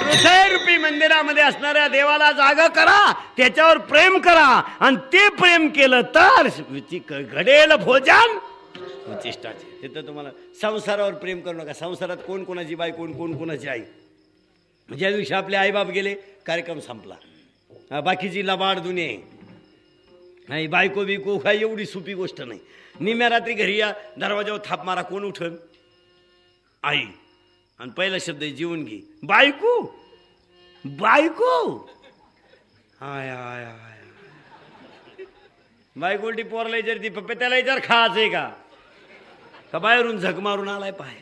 हृदयरूपी मंदिरामध्ये असणाऱ्या देवाला जागा करा, त्याच्यावर प्रेम करा, आणि ते प्रेम केलं तर घडेल भोजन उचिष्टाचे. तिथं तुम्हाला संसारावर प्रेम करू नका. संसारात कोण कोणाची बाई, कोण कोणाची आई. ज्या दिवशी आपले आईबाप गेले, कार्यक्रम संपला. बाकीची लबाड दुनिया नाही. बायको बिको काय एवढी सोपी गोष्ट नाही. निम्या रात्री घरी या, दरवाजावर थाप मारा, कोण उठल? आई. आणि पहिला शब्द आहे जेवून घे. बायको हाय हाय हाय. बायको उलटी पोरला जर ती पप्पे त्याला जर खायचंय का बाहेरून झक मारून आलाय पाय.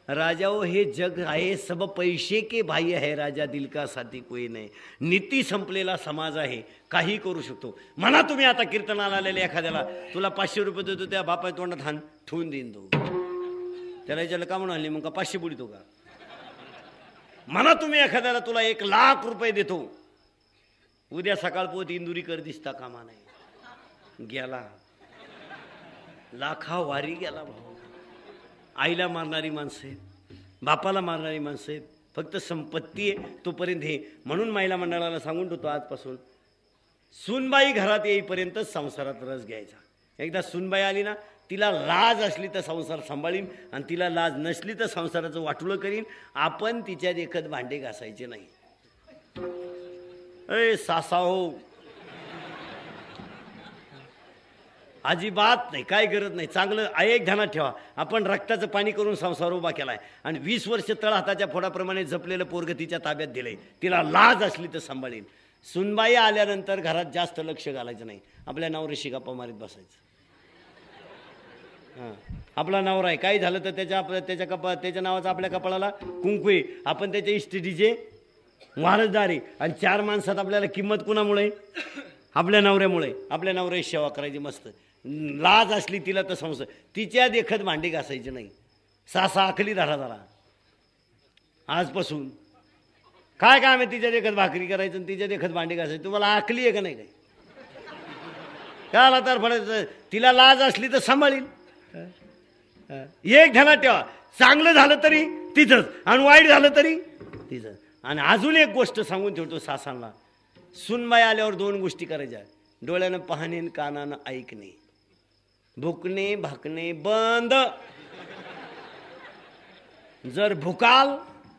राजाओ, हे जग आहे सब पैसे के भाई है, राजा दिल का साथी कोई नाही. नीती संपलेला समाज आहे, काही करू शकतो. म्हणा तुम्ही आता कीर्तनाला आलेले एखाद्याला तुला 500 रुपये देतो, त्या बापा तोंडात हान ठेवून देईन तो. त्याला विचारलं का म्हणून आली, मग का 500 बुडीतो का? म्हणा तुम्ही एखाद्याला तुला 1,00,000 रुपये देतो, उद्या सकाळ पोत इंदुरीकर दिसता कामा नाही. गेला लाखा वारी गेला भाऊ. आईला मारणारी माणसं आहेत, बापाला मारणारी माणसं आहेत. फक्त संपत्ती आहे तोपर्यंत हे. म्हणून महिला मंडळाला सांगून ठेवतो आजपासून, सूनबाई घरात येईपर्यंत संसारात रस घ्यायचा. एकदा सूनबाई आली ना, तिला लाज असली तर संसार सांभाळीन, आणि तिला लाज नसली तर संसाराचं वाटुळं करीन. आपण तिच्या देखत भांडे घासायचे नाही. ए सासा हो, अजिबात नाही, काय गरज नाही. चांगलं एक ध्यानात ठेवा, आपण रक्ताचं पाणी करून संसार उभा केलाय, आणि 20 वर्ष तळ हाताच्या फोडाप्रमाणे जपलेलं पोरग तिच्या ताब्यात दिलंय. तिला लाज असली तर सांभाळीन. सुनबाई आल्यानंतर घरात जास्त लक्ष घालायचं नाही. आपल्या नवऱ्याशी गप्पा मारीत बसायचं. हां, आपला नवरा आहे, काही झालं तर त्याच्या नावाचा आपल्या कपाळाला कुंकू आहे. आपण त्याच्या इस्टेटीचे वारसदार आहे. आणि 4 माणसात आपल्याला किंमत कुणामुळे? आपल्या नवऱ्यामुळे. आपल्या नवऱ्याची सेवा करायची मस्त. लाज असली तिला तर संसार, तिच्या देखत भांडी घासायची नाही. सासा आखली धरा जरा आजपासून. काय काम आहे तिच्या देखत भाकरी करायचं आणि तिच्या देखत भांडी घासायची? तुम्हाला आखली आहे का नाही? काय आला तर फडायचं. तिला लाज असली तर सांभाळील. एक ध्यानात ठेवा, चांगलं झालं तरी तिथंच, आणि वाईट झालं तरी तिथंच. आणि अजून एक गोष्ट सांगून ठेवतो सासांना, सुनबाई आल्यावर 2 गोष्टी करायच्या. डोळ्यानं पाहणे, कानानं ऐकणे. भुकणे भाकणे बंद. जर भुकाल,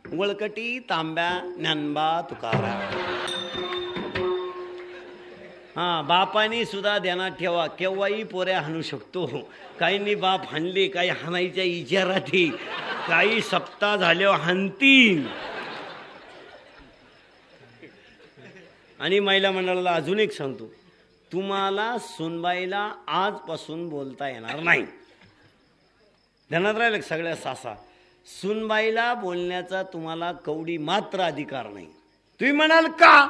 वळकटी तांब्या ज्ञानबा तुकाराम. हां, बापानी सुद्धा ध्यानात ठेवा, केव्हाही पोऱ्या हाणू शकतो. काहींनी बाप हाणले, काही हाणायच्या इजारात, काही सप्ताह झाल्यावर हाणतील. आणि महिला मंडळाला अजून एक सांगतो, तुम्हाला सुनबाईला आजपासून बोलता येणार नाही. ध्यानात राहिलं सगळ्या सासा, सुनबाईला बोलण्याचा तुम्हाला कवडी मात्र अधिकार नाही. तुम्ही म्हणाल का?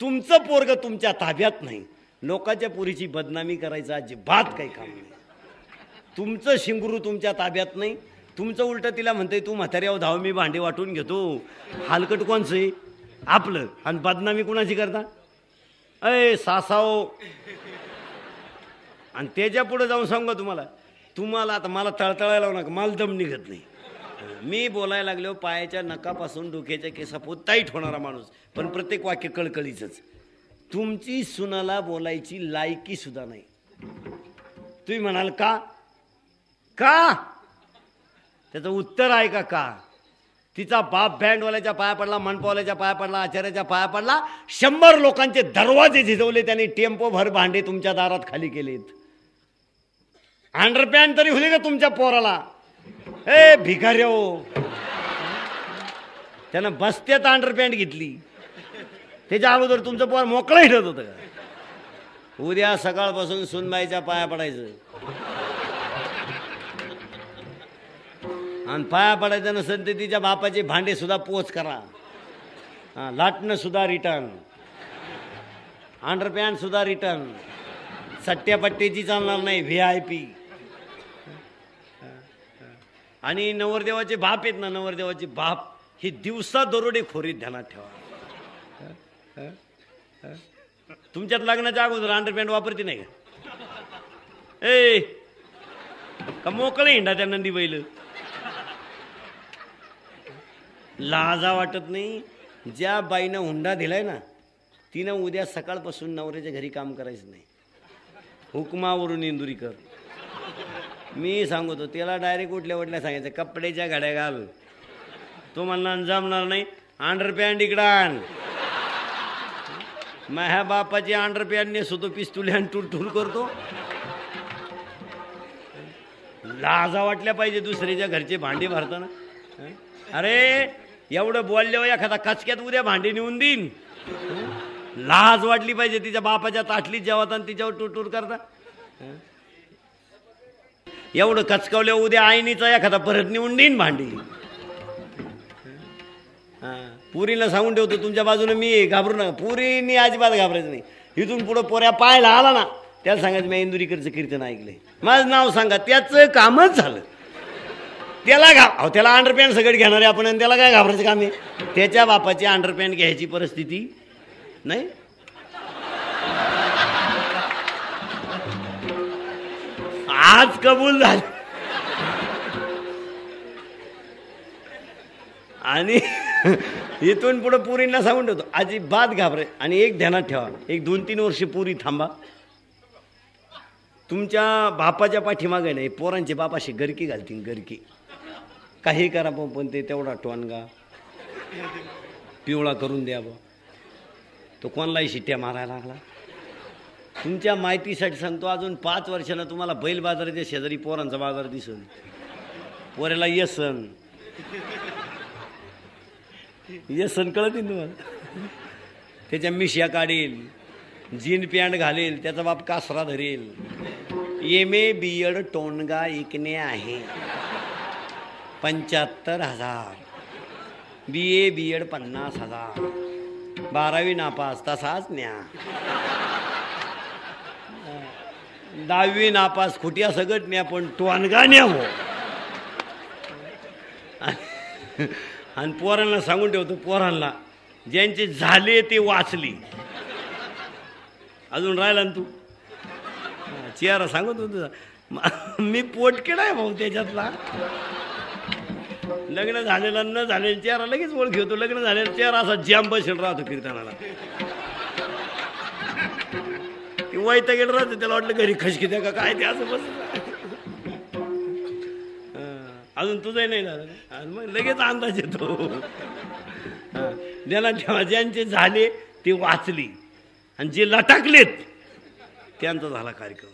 तुमचं पोरग तुमच्या ताब्यात नाही. लोकांच्या पोरीची बदनामी करायचं अजिबात काही काम नाही. तुमचं शिंगरू तुमच्या ताब्यात नाही. तुमचं उलट तिला म्हणते, तू म्हाताऱ्यावर धाव, मी भांडे वाटून घेतो. हलकट कोणचं आहे? आपलं. आणि बदनामी कुणाची करता? अय सासाओ. आणि त्याच्या पुढे जाऊन सांगू का तुम्हाला आता मला तळतळायला लावू नका, मला दम निघत नाही. मी बोलायला लागलो पायाच्या नकापासून डोक्याच्या केसापोत टाईट होणारा माणूस, पण प्रत्येक वाक्य कळकळीचंच. तुमची सुनाला बोलायची लायकी सुद्धा नाही. तुम्ही म्हणाल का? त्याचं उत्तर आहे का? तिचा बाप बँडवाल्याच्या पाया पडला, मनपावाल्याच्या पाया पडला, आचार्याच्या पाया पडला. 100 लोकांचे दरवाजे झिजवले त्यांनी. टेम्पो भर भांडे तुमच्या दारात खाली केलेत. अंडरपॅन्ट तरी होली का तुमच्या पोराला? ए भिकाऱ्यो, त्यानं बसत्यात अंडरपॅन्ट घेतली. त्याच्या अगोदर तुमचं पोर मोकळं हिंडत होतं का? उद्या सकाळपासून सुनबाईच्या पाया पडायचं. आणि पाया पडायचं नसेल तर तिच्या बापाचे भांडे सुद्धा पोच करा. लाटणं सुद्धा रिटर्न, अंडरपॅन्ट सुद्धा रिटर्न. सट्ट्यापट्टीची चालणार नाही, VIP. आणि नवरदेवाचे बाप आहेत ना, नवरदेवाचे बाप हे दिवसा दरोडे खोरीत ध्यानात ठेवा. तुमच्यात लग्नाच्या अगोदर अंडरपॅन्ट वापरते नाही का? ए का मोकळे हिंडा त्या नंदी बैल? लाजा वाटत नाही? ज्या बाईनं हुंडा दिलाय ना तिनं उद्या सकाळपासून नवऱ्याच्या घरी काम करायचं नाही, हुकमावरून इंदुरीकर. मी सांगतो त्याला डायरेक्ट उठल्या सांगायचं कपड्याच्या घड्या घाल. तो म्हणणार जमणार नाही, अंडरपॅन्ट इकडं आण. माझ्या बापाची अंडरपॅन्ट नेसतो पिस्तुले आणि टूर करतो. लाजा वाटल्या पाहिजे दुसऱ्याच्या घरचे भांडी भरताना. अरे एवढं बोलल्यावर एखादा कचक्यात उद्या भांडी नेऊन देईन. लाज वाटली पाहिजे. तिच्या बापाच्या ताटलीत जेवताना तिच्यावर टूर करता. एवढं कचकावल्या उद्या आईनीचा एखादा परत नेऊन देईन भांडी. पुरीला सांगून ठेवतो तुमच्या बाजूने मी, घाबरू नका. पुरीनी अजिबात घाबरायचं नाही. इथून पुढं पोऱ्या पाहायला आला ना त्याला सांगायचं मी इंदुरीकरचं कीर्तन ऐकलंय, माझं नाव सांगा. त्याचं कामच झालं. त्याला त्याला अंडरपॅन्ट सगळं घेणार आहे आपण आणि त्याला काय घाबरायचं काम आहे? त्याच्या बापाची अंडरपॅन्ट घ्यायची परिस्थिती नाही. आज कबूल झालं. आणि इथून पुढे पुरींना सांगून ठेवतो अजिबात घाबरे. आणि एक ध्यानात ठेवा, एक 2-3 वर्ष पुरी थांबा. तुमच्या बापाच्या पाठीमागे नाही पोरांचे बापाशी गरकी घालतील. गरकी काही करा पण ते तेवढा टोनगा पिवळा करून द्या बा. तो कोणालाही शिट्ट्या मारायला लागला. तुमच्या माहितीसाठी सांगतो अजून 5 वर्षानं तुम्हाला बैल बाजाराच्या शेजारी पोरांचा बाजार दिसन. पोऱ्याला येसन कळत नाही तुम्हाला. त्याच्या मिश्या काढेल, जीन पॅन्ट घालेल, त्याचा बाप कासरा धरेल. MA BEd टोनगा ऐकणे आहे 75,000, BA BEd 50,000, 12वी नापास तसाच न्या, 10वी नापास खुट्या सगट न्या पण टोनगा न्या हो. आणि पोरांना सांगून ठेवतो, पोरांना ज्यांचे झाले ते वाचली. अजून राहिला ना तू चेहरा सांगत होतो मी पोटकेड आहे भाऊ त्याच्यातला. लग्न झालेला न झालेला चेहरा लगेच ओळखी होतो. लग्न झालेला चेहरा असा जाम बसेल राहतो कीर्तनाला. ते वाईट गेलं राहतं त्याला वाटलं घरी खशकी द्या का काय ते असं बस. अजून तुझंही नाही झालं मग लगेच अंदाज येतो. ज्यांना ठेवा ज्यांचे झाले ते वाचली आणि जे लटाकलेत त्यांचा झाला कार्यक्रम.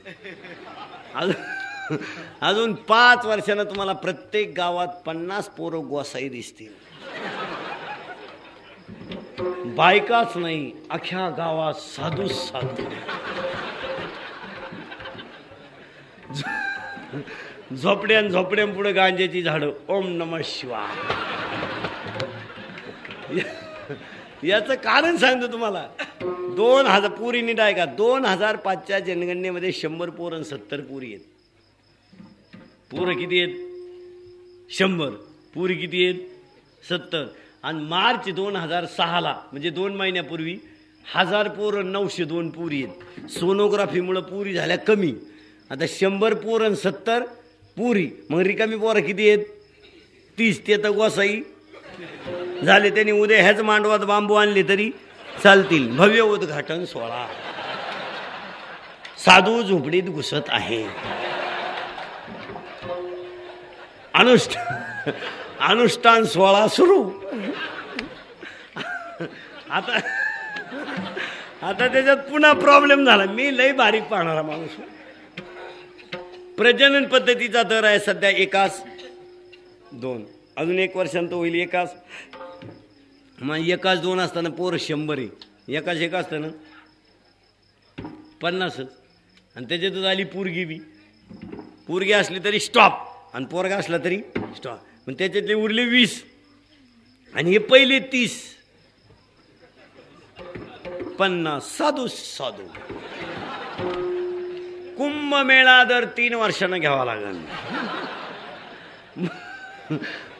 अजून 5 वर्षानं तुम्हाला प्रत्येक गावात 50 पोरं गोसाई दिसतील. बायकाच नाही अख्ख्या गावात साधू साधू. झोपड्यां पुढे गांजेची झाडं. ओम नमः शिवाय. याचं कारण सांगतो तुम्हाला. 2000 पुरी नीट आहे का. 2005च्या जनगणनेमध्ये 100 पोरं आणि 70 पुरी आहेत. पोरं किती आहेत? 100. पुरी किती आहेत? 70. आणि मार्च 2006ला म्हणजे 2 महिन्यापूर्वी 1000 पोरं 902 पुरी आहेत. सोनोग्राफीमुळे पुरी झाल्या कमी. आता 100 पोरं आणि 70 पुरी, मग रिकामी पोरं किती आहेत? 30. ते तर गोसाई झाले. त्यांनी उद्या ह्याच मांडवात बांबू आणले तरी चालतील. भव्य उद्घाटन सोहळा. साधू झोपडीत घुसत आहे. अनुष्ठान सोहळा सुरू. आता त्याच्यात पुन्हा प्रॉब्लेम झाला. मी लई बारीक पाहणारा माणूस. प्रजनन पद्धतीचा दर आहे सध्या 1:2. अजून 1 वर्षांत होईल 1:. मग 1:2 असताना पोरं 100 आहे. 1:1 असताना 50. आणि त्याच्यातच आली पोरगी बी. पोरगी असली तरी स्टॉप आणि पोरगा असला तरी स्टॉप. मग त्याच्यातले उरले 20 आणि हे पहिले 30. 50 साधू साधू. कुंभमेळा दर 3 वर्षांना घ्यावा लागेल.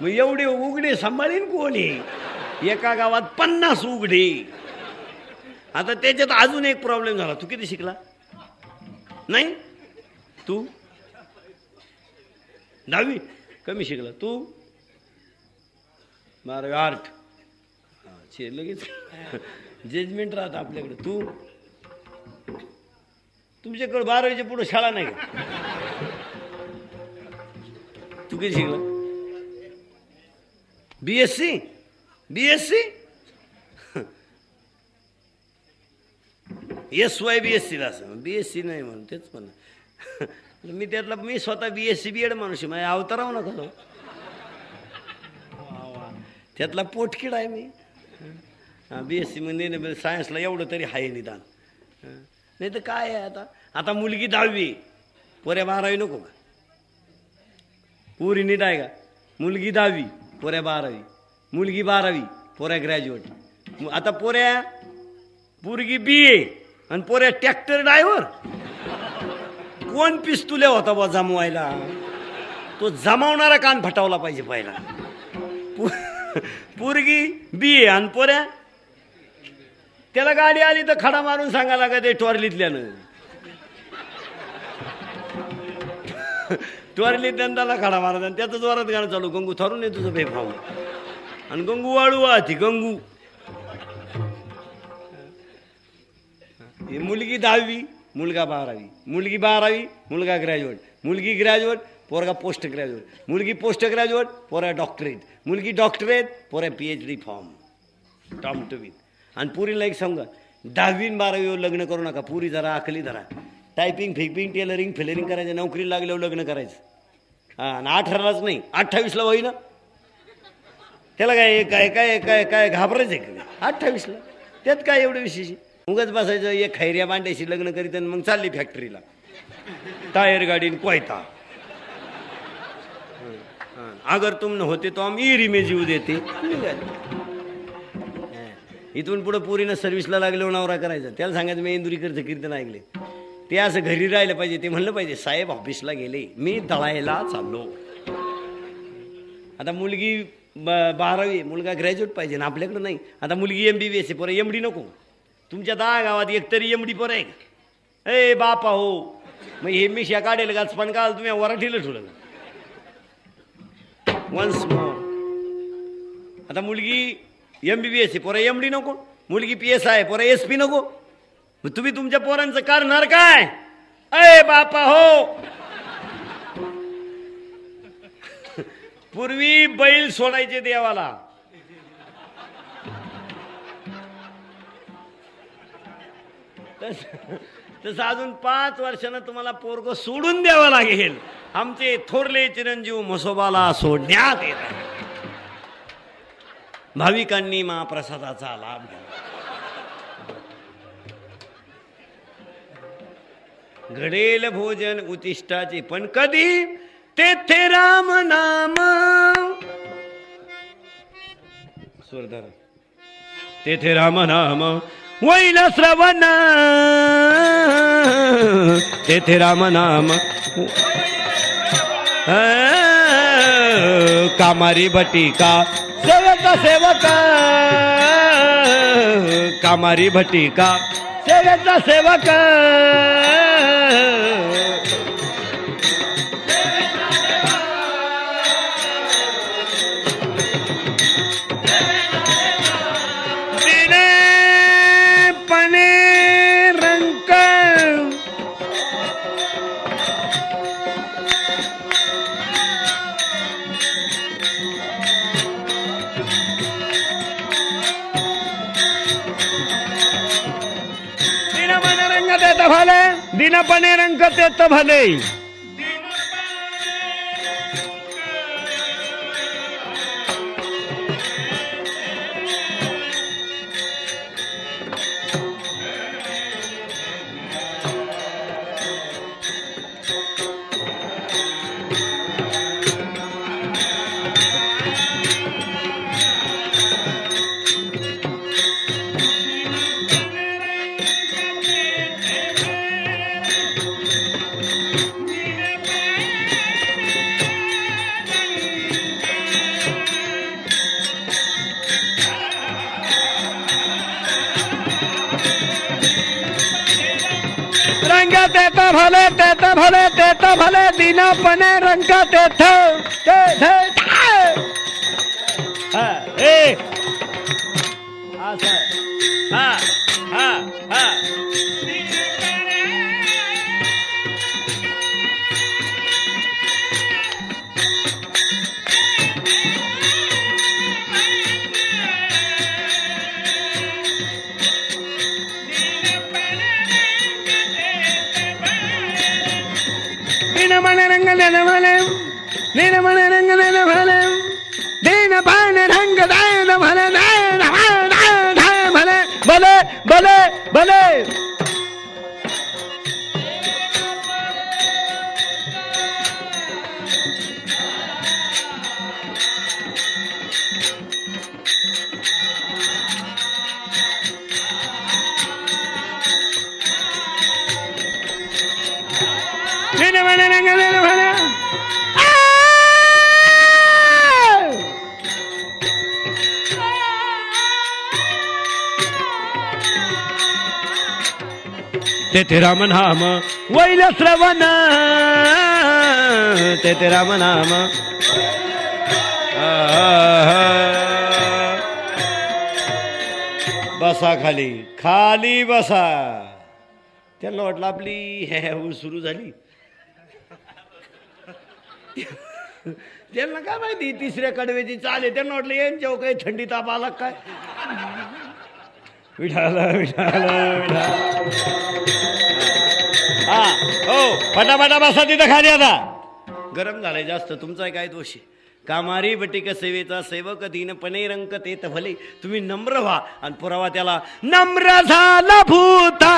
मग एवढे उघडे सांभाळीन कोणी? एका गावात 50 उघडे. आता त्याच्यात अजून एक प्रॉब्लेम झाला. तू किती शिकला? नाही तू 10वी कमी शिकला. तू 12वी आर्ट. लगेच जजमेंट राहत आपल्याकडे. तुमच्याकडे 12वीच्या पुढे शाळा नाही का? तू किती शिकला? BSc SY BSc ला असं BSc नाही म्हणून तेच म्हणा. मी स्वतः BSc BEd माणूस आहे. माझ्या अवताराव नका जाऊ. त्यातला पोटकिड आहे मी. BSc म्हणजे सायन्सला एवढं तरी आहे निदान. नाही तर काय आहे आता मुलगी 10वी पोऱ्या 12वी नको का? पुरी नीट आहे का? मुलगी 10वी पोऱ्या 12वी, मुलगी 12वी पोऱ्या ग्रॅज्युएट. आता पोरगी BA आणि पोऱ्या ट्रॅक्टर ड्रायव्हर. कोण पिस्तुल्या होता बा जमवायला? तो जमावणारा कान फटावला पाहिजे पहिला. पोरगी BA आणि पोऱ्या, त्याला गाडी आली तर खडा मारून सांगा लागत ते टोरलीतल्यानं. टोरलीतल्यानं त्याला खडा मारत आणि त्याचं जोरात गाणं चालू, गंगू थरून आहे तुझं बेफाम. आणि गंगू वाळू वाहती गंगू. मुलगी 10वी मुलगा 12वी, मुलगी 12वी मुलगा ग्रॅज्युएट, मुलगी ग्रॅज्युएट पोरगा पोस्ट ग्रॅज्युएट, मुलगी पोस्ट ग्रॅज्युएट पोरा डॉक्टरेट, मुलगी डॉक्टरेट पोरा PhD फॉर्म टॉम टू विथ. आणि पुरीला एक सांगा, 10वी 12वीवर लग्न करू नका. पुरी जरा आखली धरा. टायपिंग फिपिंग टेलरिंग फिलरिंग करायचं, नोकरीला लागल्यावर लग्न करायचं. हां, आणि 18लाच नाही 28ला होई ना. त्याला काय काय काय काय काय घाबरायचं आहे का? 28ला त्यात काय एवढं विशेष? उगाच बसायचं एक खैऱ्या बांड्याशी लग्न करीत आणि मग चालली फॅक्टरीला टायर गाडीन कोयता. अगर तुम न होते तो आम्ही इरी जीव देते. इथून पुढं पुरीनं सर्व्हिसला लागल्यावर नवरा करायचा. त्याला सांगायचं मी इंदुरीकरचं कीर्तन ऐकले. ते असं घरी राहिलं पाहिजे. ते म्हणलं पाहिजे साहेब ऑफिसला गेले, मी दळायला चाललो. आता मुलगी 12वी मुलगा ग्रॅज्युएट पाहिजे ना आपल्याकडे नाही. आता मुलगी MBBS पोरं MD नको. तुमच्या 10 गावात एकतरी MD पोरं आहे का? ए बापा हो, मग हे मिशा काढेल का पण काल तुम्ही वराठीला ठेवलं. Once more. आता मुलगी MBBS पोरं MD नको, मुलगी PSI पोरं SP नको. मग तुम्ही तुमच्या पोरांचं करणार काय? अय बापा हो, पूर्वी बैल सोडायचे देवाला. तसं अजून 5 वर्षानं तुम्हाला पोरग सोडून द्यावं लागेल. आमचे थोरले चिरंजीव म्हसोबाला सोडण्यात येत आहे. भाविकांनी महाप्रसादाचा लाभ घ्या. घडेल भोजन उतिष्ठाचे पण कधी तेथे राम नाम. स्वरधर. तेथे राम नाम वैल श्रवण, तेथे राम नाम कामारी भटिका सेवक सेवक, कामारी भटिका सेवक सेवक. भले दिनपणे रंग तेत भले. रंग तेत भले तेत भले तेत भले दिनपणे रंग तेथ. ए असं हा हा हा रंग दीन पान रंग दान भले भले भले भले भले दीन पान रंग दान भले तेथे राम नाम वैल श्रवण तेथे राम नाम बसा खाली खाली बसा. त्यांना वाटलं आपली हे सुरू झाली. त्यांना काय माहिती तिसऱ्या कडव्याची चाल आहे. त्यांना वाटलं यांच्या काही थंडी ताप आला काय. विठाल विठाल विठाल हा हो पटापटा बसा तिथं खाली. आता गरम झालंय जास्त. तुमचा काय दोष आहे. कामारी बटिक सेवेचा सेवक दीनपणे रंक तेत भले. तुम्ही नम्र व्हा आणि पुरावा त्याला नम्र झाला भूता.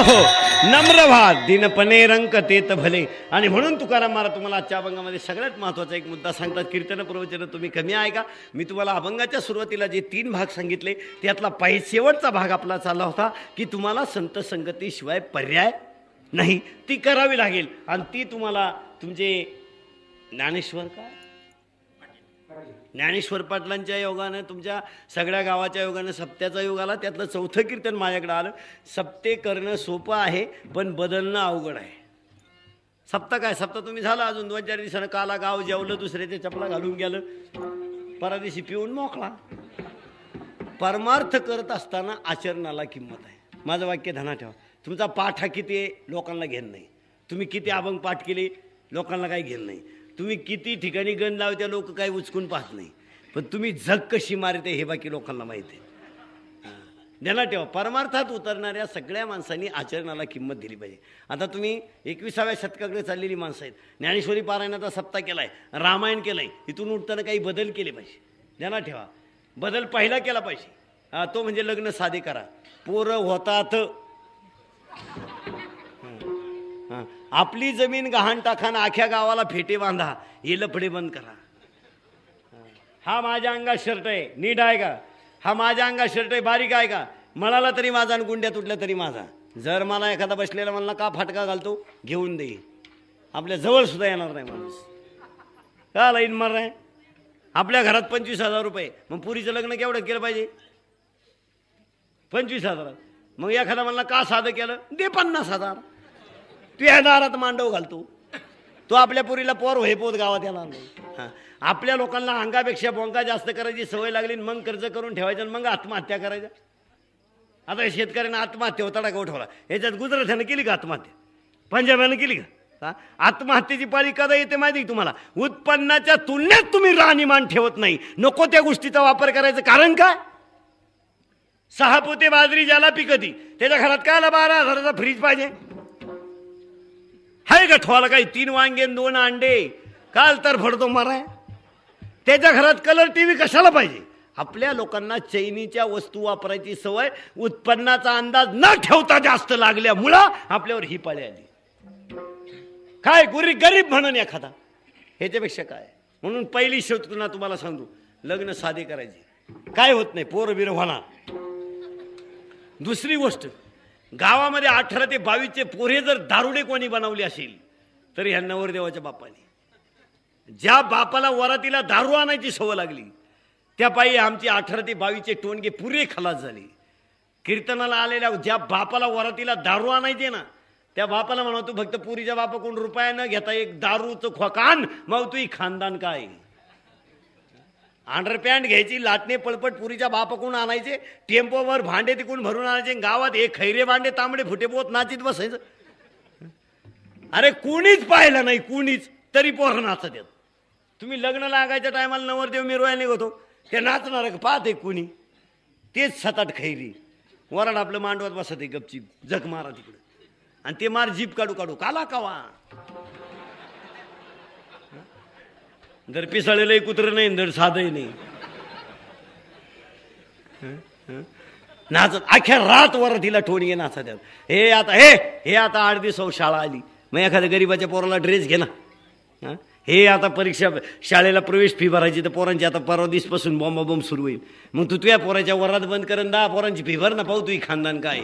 हो नम्र व्हा दिनपणे रंक तेत भले. आणि म्हणून तुकाराम महाराज तुम्हाला आजच्या अभंगामध्ये सगळ्यात महत्त्वाचा एक मुद्दा सांगतात. कीर्तन प्रवचन तुम्ही कमी आहे का. मी तुम्हाला अभंगाच्या सुरुवातीला जे 3 भाग सांगितले त्यातला शेवटचा भाग आपला चालला होता की तुम्हाला संत संगतीशिवाय पर्याय नाही, ती करावी लागेल. आणि ती तुम्हाला तुमचे ज्ञानेश्वर का ज्ञानेश्वर पाटलांच्या योगानं तुमच्या सगळ्या गावाच्या योगानं सप्त्याचा योग आला. त्यातलं 4थं कीर्तन माझ्याकडे आलं. सप्ते करणं सोपं आहे पण बदलणं अवघड आहे. सप्ता काय सप्ता तुम्ही झालं अजून 2-4 दिवसानं काला गाव जेवलं दुसऱ्याच्या चपला घालून गेलं परदेशी पिऊन मोकळा. परमार्थ करत असताना आचरणाला किंमत आहे. माझं वाक्य ध्यानात ठेवा. तुमचा पाठ हा किती आहे लोकांना घेणं नाही. तुम्ही किती अभंग पाठ केले लोकांना काही घेणं नाही. तुम्ही किती ठिकाणी गण लावत्या लोक काही उचकून पाहत नाही. पण तुम्ही जग कशी मारते हे बाकी लोकांना माहिती आहे. ध्यानात ठेवा. परमार्थात उतरणाऱ्या सगळ्या माणसांनी आचरणाला किंमत दिली पाहिजे. आता तुम्ही 21व्या शतकाकडे चाललेली माणसं आहेत. ज्ञानेश्वरी पारायणाचा सप्ताह केलाय, रामायण केलंय. इथून उठताना काही बदल केले पाहिजे. ध्यानात ठेवा. बदल पहिला केला पाहिजे तो म्हणजे लग्न साधे करा. पोरं होतात. आपली जमीन गहाण टाकाना अख्ख्या गावाला फेटे बांधा. हे लफडे बंद करा. हा माझ्या अंगात शर्ट आहे नीट आहे का. हा माझ्या अंगात शर्ट आहे बारीक आहे का. मळाला तरी माझा आणि गुंड्या तुटल्या तरी माझा. जर मला एखादा बसलेला म्हणला का फाटका घालतो घेऊन दे. आपल्या जवळ सुद्धा येणार नाही माणूस. का लाईन मार आहे. आपल्या घरात 25,000 रुपये. मग पुरीचं लग्न केवढं केलं पाहिजे 25,000. मग एखादा म्हणला का साधं केलं दे 50,000. तू या दारात मांडव घालतो. तो आपल्या पुरीला पोर हे पोत गावात येणार नाही. हां आपल्या लोकांना अंगापेक्षा बोंगा जास्त करायची सवय लागली. मग कर्ज करून ठेवायचं आणि मग आत्महत्या करायच्या. आता शेतकऱ्यांना आत्महत्या होता का उठवला. याच्यात गुजरात्यानं केली का आत्महत्या. पंजाबानं केली का. आत्महत्येची पाळी कदा येते माहिती तुम्हाला. उत्पन्नाच्या तुलनेत तुम्ही राहणीमान ठेवत नाही. नको त्या गोष्टीचा वापर करायचं कारण काय. 6 पोते बाजरी ज्याला पिकती त्याच्या घरात कायला 12,000चा फ्रीज पाहिजे. हाय गठवाला काही 3 वांगे 2 अंडे काल तर फडतो माराय. त्याच्या घरात कलर टीव्ही कशाला पाहिजे. आपल्या लोकांना चैनीच्या वस्तू वापरायची सवय उत्पन्नाचा अंदाज न ठेवता जास्त लागल्यामुळं आपल्यावर ही पाळी आली. काय गरीब म्हणून एखादा ह्याच्यापेक्षा काय. म्हणून पहिली शोध तुम्हाला सांगतो लग्न साधे करायचे. काय होत नाही पोरं बिरं होणार. दुसरी गोष्ट गावामध्ये 18 ते 22चे पोरे जर दारुडे कोणी बनवले असेल तर ह्या नवरदेवाच्या बापाने. ज्या बापाला वरातीला दारू आणायची सवय लागली त्या पायी आमची 18 ते 22चे टोनगे पुरे खलास झाले. कीर्तनाला आलेल्या ज्या बापाला वरातीला दारू आणायचे ना, त्या बापाला म्हणा तू फक्त पुरीच्या बापाकडून रुपया न घेता एक दारूचं खोकान, मग तू खानदान काय. अंडरपॅन्ट घ्यायची, लाटणे पळपट पुरीच्या बापाकडून आणायचे, टेम्पोवर भांडे तिकडून भरून आणायचे, गावात एक खैरे भांडे तांबडे फुटे पोत नाचीत बसायचं. अरे कुणीच पाहिलं नाही, कुणीच, तरी पोरं नाचत येत. तुम्ही लग्न लागायच्या टायमाला नवरदेव मिरवायला निघतो, ते नाचणार पाहते कुणी, तेच 7-8 खैरी वराड आपलं मांडवत बसत गपचीप, जग मारा तिकडे, आणि ते मार जीप काढू काढू काला कावा. दर पिसाळलेलंही कुत्र नाही, दर साधही नाही, नाचत अख्या रात वरातीला ठोणगे नाचत. हे आता 8 दिवस शाळा आली, मग एखाद्या गरीबाच्या पोराला ड्रेस घे ना. हे आता परीक्षा शाळेला प्रवेश फी भरायची, तर पोरांची आता परवा दिवसपासून बॉम्ब सुरू होईल. मग तू तुझ्या पोराच्या वरात बंद करून 10 पोरांची फी भर ना, पाहू तुझी खानदान काय.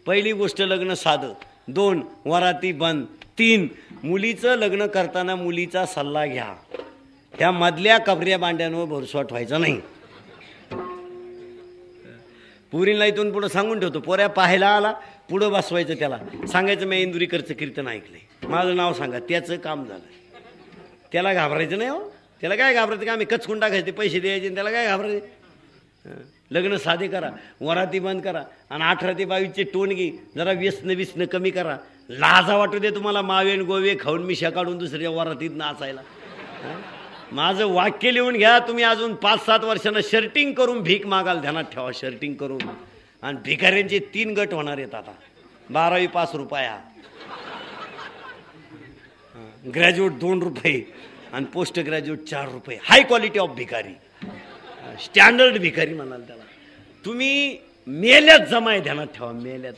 पहिली गोष्ट लग्न साधं. 2 वराती बंद. 3 मुलीचं लग्न करताना मुलीचा सल्ला घ्या. ह्या मधल्या कबऱ्या बांड्यांवर भरसवाट व्हायचा नाही. पुरीला इथून पुढं सांगून ठेवतो, पोऱ्या पाहायला आला पुढं बसवायचं, त्याला सांगायचं मी इंदुरीकरचं कीर्तन ऐकलंय, माझं नाव सांगा, त्याचं काम झालं. त्याला घाबरायचं नाही हो, त्याला काय घाबरायचं का, आम्ही कचकून टाकायचे, पैसे द्यायचे, त्याला काय घाबरायचे. लग्न साधे करा, वराती बंद करा, आणि 18 ते 22चे टोनगी जरा व्यसन कमी करा. लाजा वाटू दे तुम्हाला, मावेन गोवे खाऊन मिशा काढून दुसऱ्या वरातीत नाचायला. माझं वाक्य लिहून घ्या, तुम्ही अजून 5-7 वर्षांना शर्टिंग करून भीक मागाल, ध्यानात ठेवा, शर्टिंग करून. आणि भिकाऱ्यांचे 3 गट होणार आहेत आता. 12वी पास रुपया, ग्रॅज्युएट 2 रुपये, आणि पोस्ट ग्रॅज्युएट 4 रुपये. हाय क्वालिटी ऑफ भिकारी, स्टँडर्ड भिकारी म्हणाल त्याला. तुम्ही मेल्यात जमाय, ध्यानात ठेवा, मेल्यात.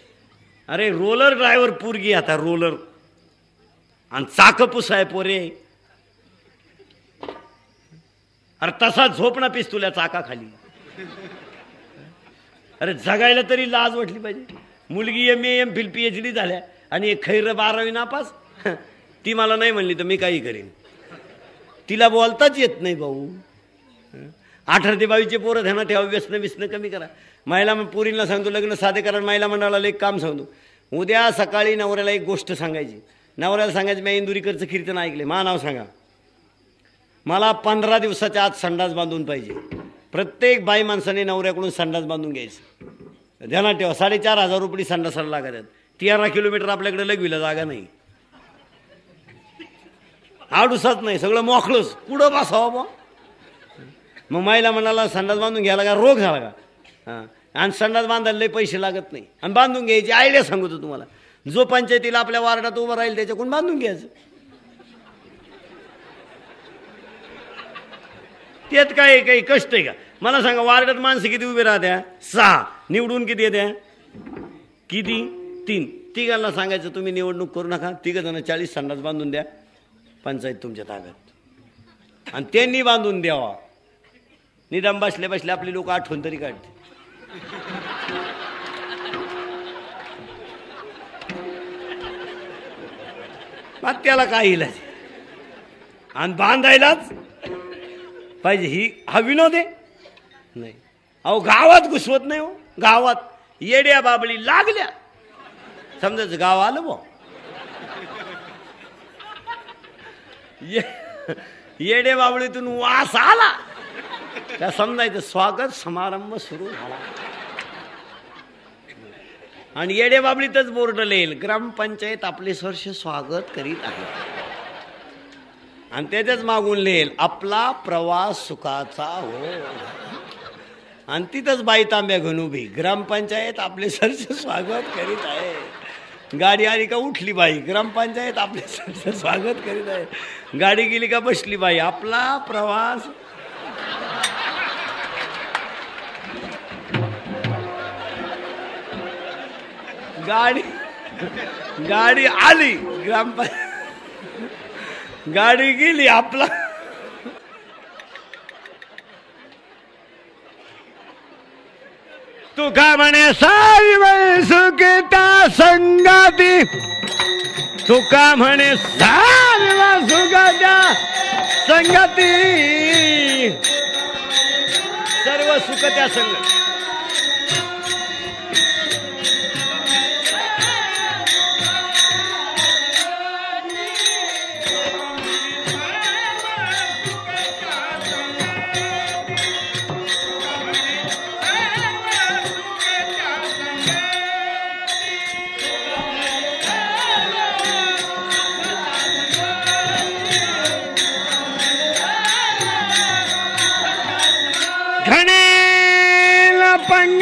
अरे रोलर ड्रायव्हर पोरगी आता, रोलर, आणि चाकपूस आहे पोरे. अरे तसा झोपणा पिस्तुल्या चाकाखाली. अरे जगायला तरी लाज वाटली पाहिजे. मुलगी MA MPhil PhD झाल्या, आणि एक खैर 12वी नापास. ती मला नाही म्हणली तर मी काही करीन. तिला बोलताच येत नाही भाऊ. 18 ते 22चे पोरं ध्यानात ठेवा, व्यसन कमी करा. महिला पोरींना सांगतो लग्न साधे करा. महिला मंडळाला एक काम सांगतो, उद्या सकाळी नवऱ्याला एक गोष्ट सांगायची. नवऱ्याला सांगायचं मी इंदुरीकरचं कीर्तन ऐकले, मा नाव सांगा, मला 15 दिवसाच्या आत संडास बांधून पाहिजे. प्रत्येक बाई माणसाने नवऱ्याकडून संडास बांधून घ्यायचं. ध्यानात ठेवा, 4,500 रुपये संडासाला लागत आहेत. 13 किलोमीटर आपल्याकडे लगविला जागा नाही, आडूसाच नाही, सगळं मोकळंच, पुढं बसावं बा. मग महिला म्हणाला संडास बांधून घ्यायला का, रोग झाला का. हां, आणि संडास बांधायला पैसे लागत नाही, आणि बांधून घ्यायची आयडिया सांगतो तुम्हाला. जो पंचायतीला आपल्या वार्डात उभं राहील त्याच्याकडून बांधून घ्यायचं. त्यात काय काही कष्ट आहे का. मला सांगा, वार्डात माणसं किती उभे राहत्या, 6, निवडून किती येत्या, किती, 3. तिघांना सांगायचं तुम्ही निवडणूक करू नका, 3 जण 40 संडास बांधून द्या, पंचायत तुमच्या ताब्यात, आणि त्यांनी बांधून द्यावा. निदान बसल्या बसल्या आपली लोक आठवण तरी काढते. मग त्याला काय इलाज, आणि बांधायलाच पाहिजे. हा विनोद आहे नाही. अहो गावात घुसवत नाही हो, गावात येड्या बाबळी लागल्या, समजायचं गाव आलं बो. येडे बाबळीतून वास आला त्या समजायचं स्वागत समारंभ सुरू झाला. आणि येडे बाबळीतच बोर्ड लिहिल, ग्रामपंचायत आपले सहर्ष स्वागत करीत आहे, आणि त्याच्याच मागून लिहिल आपला प्रवास सुखाचा हो. आणि तिथंच बाई तांब्या घेऊन उभी, ग्रामपंचायत आपले सहर्ष स्वागत करीत आहे. गाडी आली का उठली बाई, ग्रामपंचायत आपले सहर्ष स्वागत करीत आहे. गाडी गेली का बसली बाई, आपला प्रवास. गाडी आली, ग्रामपंचायत गाडी गेली, आपला. तुका म्हणे सारी सुखता संगाती, तुका म्हणे सारी सुखता संगती, सर्व सुख त्या संग.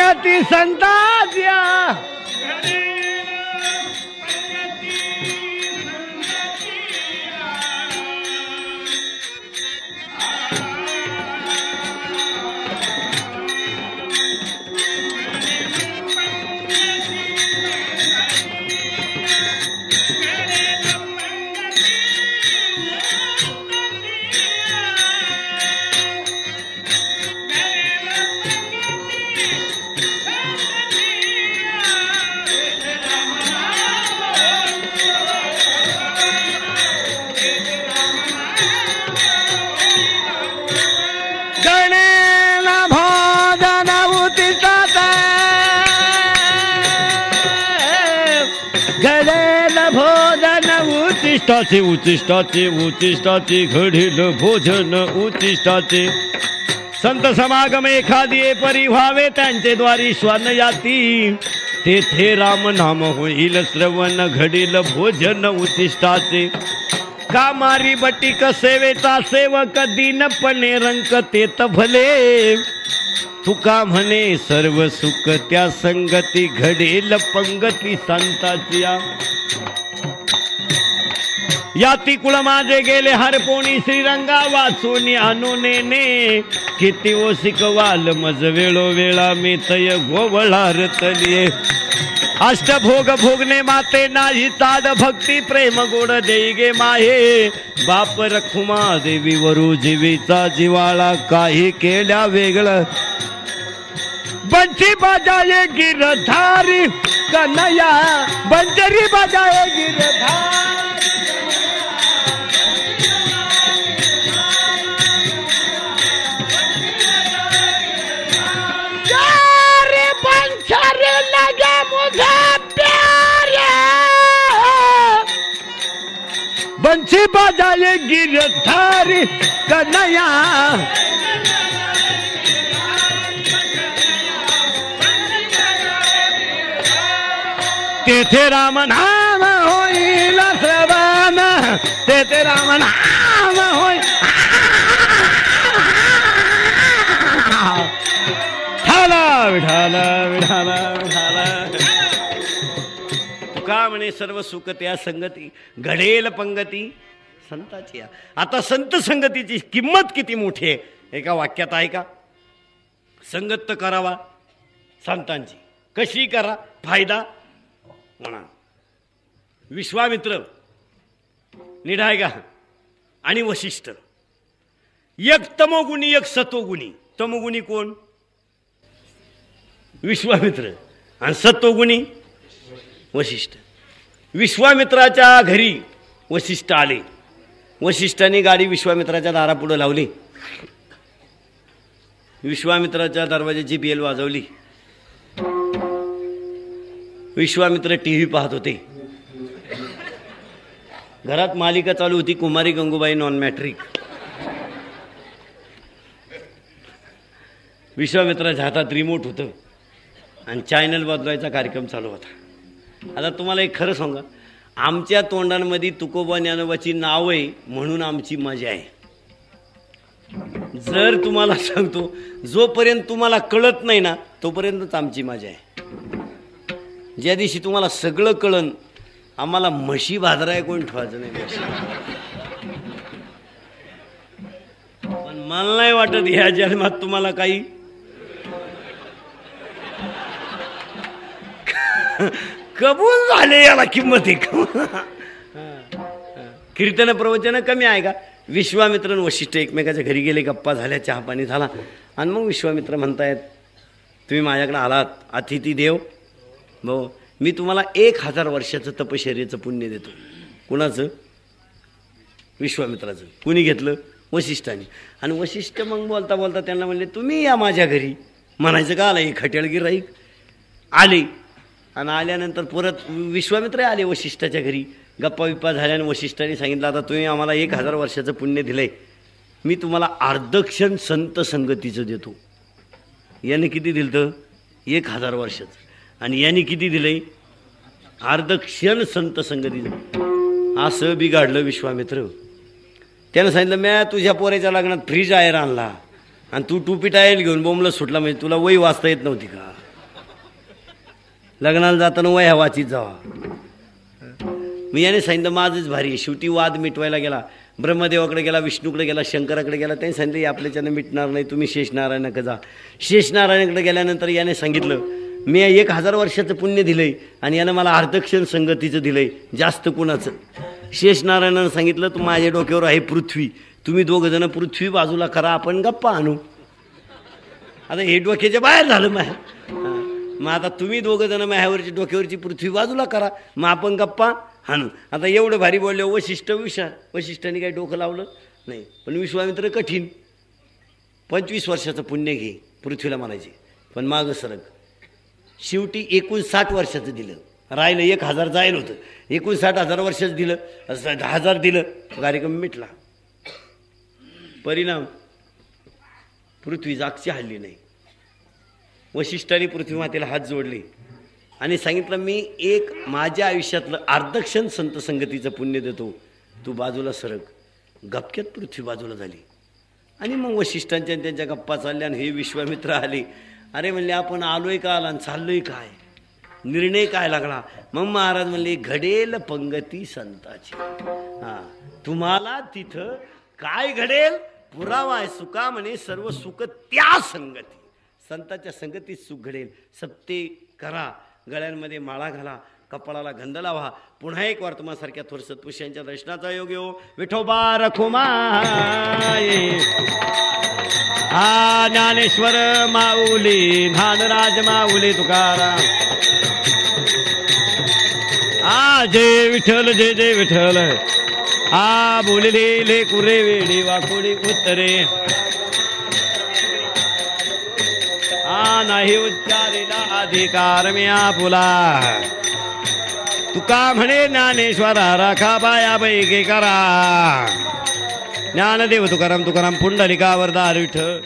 संगती संताच्या उचिष्टाचे उचिष्टाचे उचिष्टाचे घडील भोजन उचिष्टाचे संत समागम एखादी परी व्हावे त्यांचे द्वारी श्वान याती तेथे राम नाम होईल श्रवण घडील भोजन उचिष्टाचे कामारी बटिक सेवेचा सेवक दीनपणे रंक तेत भले तुका म्हणे सर्व सुख त्या संगती घडील पंगती संताची याती कुळ माझे गेले हरपोणी श्रीरंगा वाचून आणूने किती ओ शिकवाल मज वेळोवेळा मी तय गोवळार तलिये अष्टभोग भोगणे माते नाही ताड भक्ती प्रेम गोड देई गे माहे बाप रखुमा देवी वरू जीवीचा जिवाळा काही केल्या वेगळं बंशी बाजाये गिरधारी कन्हैया बंजरी बाजाये गिरधारी बंशी बाजाये गिरधारी कन्हैया तेथे राम नाम होईल श्रवण तेथे राम नाम होईल ठाला विठाला विठाला विठाला तुका म्हणे सर्व सुख त्या संगती घडेल पंगती संताची आता संत संगतीची किंमत किती मोठी आहे एका वाक्यात आहे का संगत करावा संतांची कशी करा फायदा म्हणा विश्वामित्र निढायगा आणि वशिष्ठ एक तमोगुणी एक सतोगुणी तमोगुणी कोण विश्वामित्र आणि सत्वगुणी वशिष्ठ विश्वामित्राच्या घरी वशिष्ठ आले वशिष्ठाने गाडी विश्वामित्राच्या दारापुढे लावली विश्वामित्राच्या दरवाजाची बेल वाजवली विश्वामित्र टीव्ही पाहत होते घरात मालिका चालू होती कुमारी गंगूबाई नॉन मॅट्रिक विश्वामित्राच्या हातात रिमोट होतं आणि चॅनल बदलायचा कार्यक्रम चालू होता आता तुम्हाला एक खरं सांगा आमच्या तोंडांमध्ये तुकोबा ज्ञानोबाची नाव आहे म्हणून आमची मजा आहे जर तुम्हाला सांगतो जोपर्यंत तुम्हाला कळत नाही ना तोपर्यंतच आमची मजा आहे ज्या दिवशी तुम्हाला सगळं कळन आम्हाला म्हशी बाजाराय कोण ठेवायचं नाही पण मला नाही वाटत ह्या जन्मात तुम्हाला काही कबूल झाले याला किंमत आहे कीर्तन प्रवचन कमी आहे का विश्वामित्र वशिष्ठ एकमेकाच्या घरी गेले गप्पा झाल्या चहा पाणी झाला आणि मग विश्वामित्र म्हणतायत तुम्ही माझ्याकडे आलात अतिथी देव भाऊ मी तुम्हाला 1000 वर्षाचं तपश्चर्येचं पुण्य देतो कुणाचं विश्वामित्राचं कुणी घेतलं वशिष्ठाने आणि वशिष्ठ मग बोलता बोलता त्यांना म्हणले तुम्ही या माझ्या घरी म्हणायचं का आलं खट्याळगी राईक आले आणि आल्यानंतर परत विश्वामित्र आले वशिष्ठाच्या घरी गप्पा बिप्पा झाल्याने वशिष्ठाने सांगितलं आता तुम्ही आम्हाला 1000 वर्षाचं पुण्य दिलंय मी तुम्हाला अर्धक्षण संत संगतीचं देतो याने किती दिलं तर 1000 वर्षाचं आणि याने किती दिलंय अर्धक्षण संत संगतीचं असं बिघाडलं विश्वामित्र त्यानं सांगितलं म्या तुझ्या पोऱ्याच्या लग्नात फ्रीज आयर आणला आणि तू टुपी टायल घेऊन बोंबलं सुटला म्हणजे तुला वही वाचता येत नव्हती का लग्नाला जाताना वह्या वाचीत जावा. मी याने सांगितलं माझंच भारी आहे. शेवटी वाद मिटवायला गेला, ब्रह्मदेवाकडे गेला, विष्णूकडे गेला, शंकराकडे गेला. त्यांनी सांगितलं आपल्याच्यानं मिटणार नाही, तुम्ही शेषनारायणाकडे जा. शेषनारायणाकडे गेल्यानंतर याने सांगितलं मी 1000 वर्षाचं पुण्य दिलंय आणि यानं मला अर्धक्षण संगतीचं दिलंय, जास्त कुणाचं. शेषनारायणानं सांगितलं तू माझ्या डोक्यावर आहे पृथ्वी, तुम्ही दोघं जण पृथ्वी बाजूला करा, आपण गप्पा आणू. आता हे डोक्याच्या बाहेर झालं माय. मग आता तुम्ही दोघं जण माझ्यावरची डोक्यावरची पृथ्वी बाजूला करा, मग आपण गप्पा हाणू. आता एवढं भारी बोलले वशिष्ठ विषा. वशिष्ठाने काही डोकं लावलं नाही, पण विश्वामित्र कठीण. 25 वर्षाचं पुण्य घे पृथ्वीला म्हणायचे, पण मागं सरक. शेवटी 59 वर्षाचं दिलं, राहिलं 1000 जायला होतं. 59,000 वर्षाचं दिलं, 10,000 दिलं, कार्यक्रम मिटला. परिणाम पृथ्वी जागची हल्ली नाही. वशिष्ठाने पृथ्वी मातेला हात जोडले आणि सांगितलं मी माझ्या आयुष्यातलं अर्धक्षण संत संगतीचं पुण्य देतो, तू बाजूला सरक. गपक्यात पृथ्वी बाजूला झाली. आणि मग वशिष्ठांच्या त्यांच्या गप्पा चालल्या आणि हे विश्वामित्र आले. अरे म्हणले आपण आलोय का आला आणि चाललोय काय, निर्णय काय लागला. मग महाराज म्हणले घडेल पंगती संताची. तुम्हाला तिथं काय घडेल पुरावा आहे. सुका म्हणे सर्व सुख त्या संगती, संताच्या संगतीत सुख घडेल. सप्ते करा, गळ्यांमध्ये माळा घाला, कपाळाला गंध लावा. पुन्हा एक वार तुम्हासारख्या थोर सत्पुरुषांच्या दर्शनाचा योग येऊ. विठोबा रखुमाये ज्ञानेश्वर माऊली, ज्ञानराज माऊली तुकाराम. जय विठ्ठल, जय जय विठ्ठल. बोलले कुरे वेडी वाकुडी उत्तरे, नाही उच्चारेला अधिकार मी आपुला. तुका म्हणे ज्ञानेश्वरा राखा बाया बैगे करा. ज्ञानदेव तुकाराम तुकाराम पुंडलिकावर दार विठ्ठल.